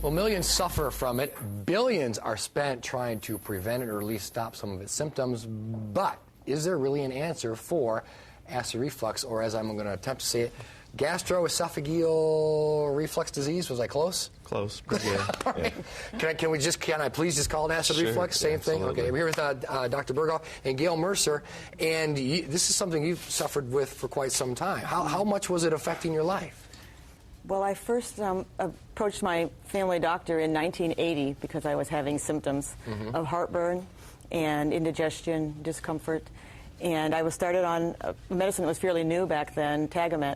Well, millions suffer from it. Billions are spent trying to prevent it or at least stop some of its symptoms. But is there really an answer for acid reflux, or as I'm going to attempt to say it, gastroesophageal reflux disease? Was I close? Close. Yeah. Right. Can I please just call it acid reflux? Same thing? Okay, we're here with Dr. Berghoff and Gail Mercer, and this is something you've suffered with for quite some time. How much was it affecting your life? Well, I first approached my family doctor in 1980 because I was having symptoms of heartburn and indigestion, discomfort, and I was started on a medicine that was fairly new back then, Tagamet.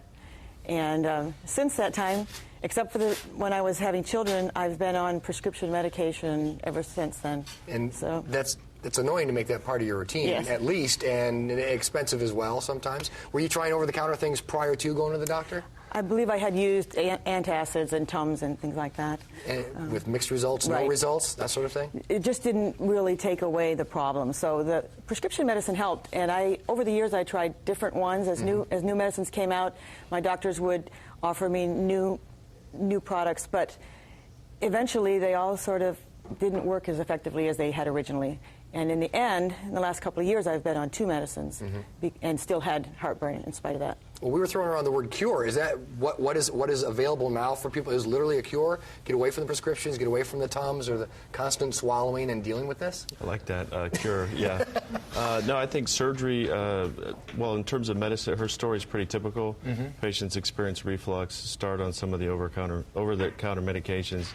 And since that time, except for when I was having children, I've been on prescription medication ever since then. And so it's annoying to make that part of your routine, yes, at least, and expensive as well sometimes. Were you trying over-the-counter things prior to going to the doctor? I believe I had used antacids and Tums and things like that. And with mixed results, right, no results, that sort of thing? It just didn't really take away the problem. So the prescription medicine helped, and over the years I tried different ones. As new medicines came out, my doctors would offer me new products, but eventually they all sort of didn't work as effectively as they had originally. And in the end, in the last couple of years, I've been on 2 medicines and still had heartburn in spite of that. Well, we were throwing around the word cure. Is that what is available now for people? Is literally a cure? Get away from the prescriptions, get away from the Tums or the constant swallowing and dealing with this? I like that, cure, yeah. No, I think surgery, well, in terms of medicine, her story is pretty typical. Patients experience reflux, start on some of the over-the-counter medications.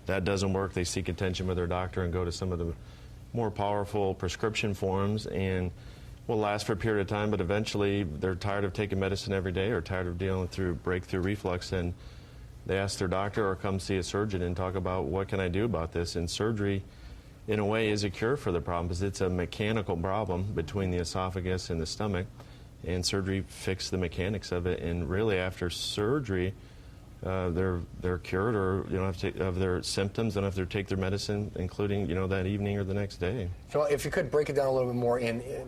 That doesn't work. They seek attention with their doctor and go to some of the more powerful prescription forms, and will last for a period of time, but eventually they're tired of taking medicine every day or tired of dealing through breakthrough reflux, and they ask their doctor or come see a surgeon and talk about, what can I do about this? And surgery, in a way, is a cure for the problem, because it's a mechanical problem between the esophagus and the stomach, and surgery fixes the mechanics of it, and really after surgery, they're cured, or of their symptoms, and have to take their medicine, including that evening or the next day. So, if you could break it down a little bit more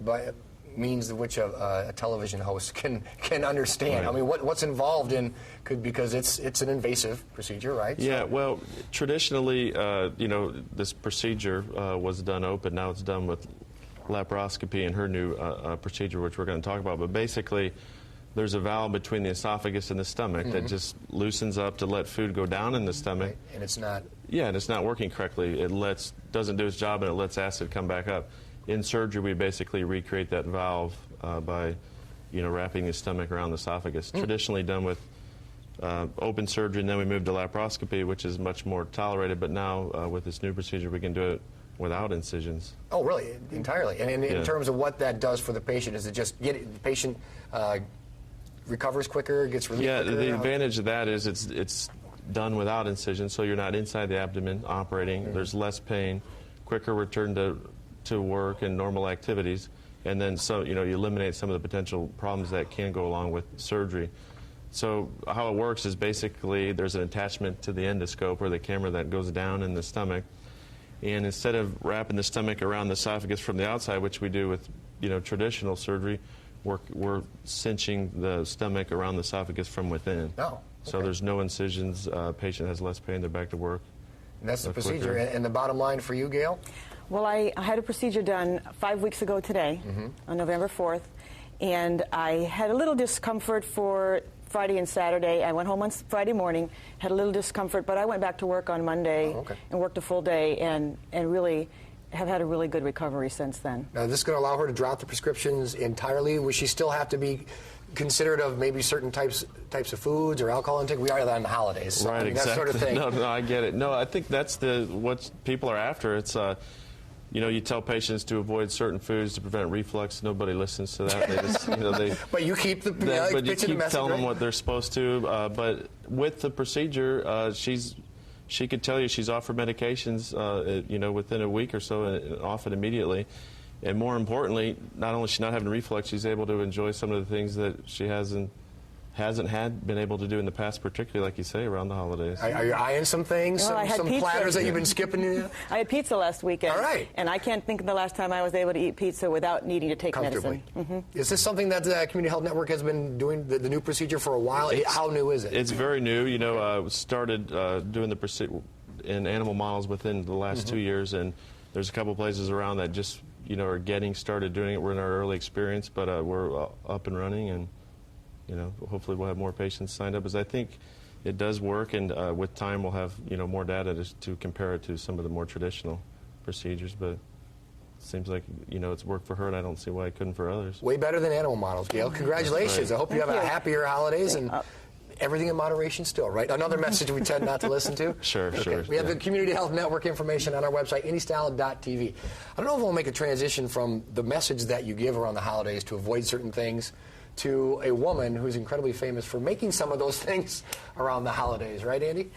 by means of which a television host can understand. Right. I mean, what's involved in because it's an invasive procedure, right? Yeah. So, well, traditionally, this procedure was done open. Now it's done with laparoscopy and her new procedure, which we're going to talk about. But basically, there's a valve between the esophagus and the stomach that just loosens up to let food go down in the stomach. Right. And it's not... Yeah, and it's not working correctly. It doesn't do its job, and it lets acid come back up. In surgery, we basically recreate that valve by, wrapping the stomach around the esophagus. Traditionally done with open surgery, and then we moved to laparoscopy, which is much more tolerated. But now, with this new procedure, we can do it without incisions. Oh, really? Entirely? And in terms of what that does for the patient, is it just the patient recovers quicker, gets relief quicker? Yeah, the advantage of that is it's done without incision, so you're not inside the abdomen operating. There's less pain, quicker return to work and normal activities, and then you eliminate some of the potential problems that can go along with surgery. So how it works is basically there's an attachment to the endoscope, or the camera that goes down in the stomach, and instead of wrapping the stomach around the esophagus from the outside, which we do with traditional surgery, we're cinching the stomach around the esophagus from within. Oh, okay. So there's no incisions. Patient has less pain. They're back to work. And that's the procedure. And the bottom line for you, Gail? Well, I had a procedure done 5 weeks ago today, on November 4th, and I had a little discomfort for Friday and Saturday. I went home on Friday morning, had a little discomfort, but I went back to work on Monday and worked a full day, and really have had a really good recovery since then. Now, this is going to allow her to drop the prescriptions entirely. Will she still have to be considerate of maybe certain types of foods or alcohol intake? We are on the holidays, so right, exactly. That sort of thing. No, I get it. No, I think that's what people are after. It's you tell patients to avoid certain foods to prevent reflux. Nobody listens to that. They just, but you keep but you keep telling them right? what they're supposed to. But with the procedure, she could tell you she's off her medications, within a week or so, and off it immediately. And more importantly, not only is she not having reflux, she's able to enjoy some of the things that she hasn't been able to do in the past, particularly, like you say, around the holidays. Are you eyeing some things, some platters that you've been skipping? I had pizza last weekend. All right. And I can't think of the last time I was able to eat pizza without needing to take medicine. Is this something that the Community Health Network has been doing, the new procedure, for a while? How new is it? It's very new. Started doing the procedure. in animal models within the last 2 years, and there's a couple places around that just are getting started doing it. We're in our early experience, but we're up and running, and hopefully we'll have more patients signed up, as I think it does work, and with time we'll have more data to compare it to some of the more traditional procedures. But it seems like it's worked for her, and I don't see why it couldn't for others. Way better than animal models, Gail. Congratulations. Right. I hope you have a happier holidays and everything in moderation still, right? Another message we tend not to listen to? Sure. We have the Community Health Network information on our website, IndyStyleTv. I don't know if we'll make a transition from the message that you give around the holidays to avoid certain things to a woman who's incredibly famous for making some of those things around the holidays, right, Andy?